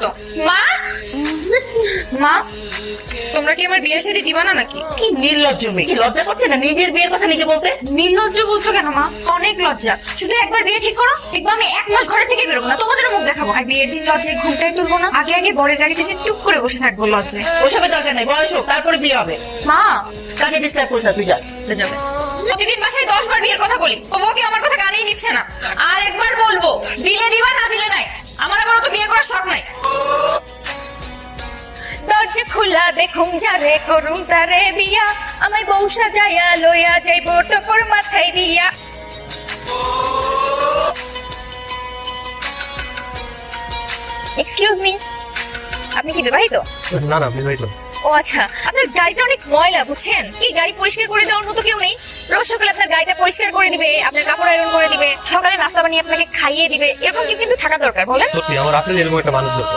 তো মা মা তোমরা কি আমার বিয়ে শাদী দিবা না নাকি? কি নির্লজ্জ মেয়ে, কি লজ্জা করছে না নিজের বিয়ের কথা নিজে বলতে? নির্লজ্জ বলছো কেন মা? অনেক লজ্জা। শুধু একবার বিয়ে ঠিক করো, দেখবো আমি 1 মাস ঘরে থেকে বেরোবো না, তোমাদের মুখ দেখাবো। আর বিয়ের দিন লজ্জায় ঘুমটাই তুলবো না, আগে আগে বরের গাড়িতে যে টুক করে বসে থাকবো লজ্জায়। ওসবের দরকার নেই, বয়স হোক তারপরে বিয়ে হবে। মা কাকে ডিস্টার্ব করিস না, তুই যা। যাবে প্রতিদিন বাসায় 10 বার বিয়ের কথা বলি, ও বউকে আমার কথা কানেই নিচ্ছে না। আর একবার বলবো, দিলে দিবা না দিলে নাই। আমার আবার তো বিয়ে করার শখ নাই। দরজা খোলা দেখুম যারে করুম তারে বিয়া, আমায় বউ সাজাইয়া লইয়া যাইব টপর মাথায় দিয়া। এক্সকিউজ মি, আপনি কি বিবাহিত? না না বিবাহিত। ও আচ্ছা, আপনার গাড়িটা অনেক ময়লা বুঝছেন, এই গাড়ি পরিষ্কার করে দেওয়ার মতো কেউ নেই? রোজ সকালে আপনার গাড়িটা পরিষ্কার করে দিবে, আপনার কাপড় আয়রন করে দিবে, সকালে নাস্তা বানিয়ে আপনাকে খাইয়ে দিবে, এরকম কেউ কিন্তু থাকা দরকার, বলেন? সত্যি আমার আসলে এরকম একটা মানুষ দরকার।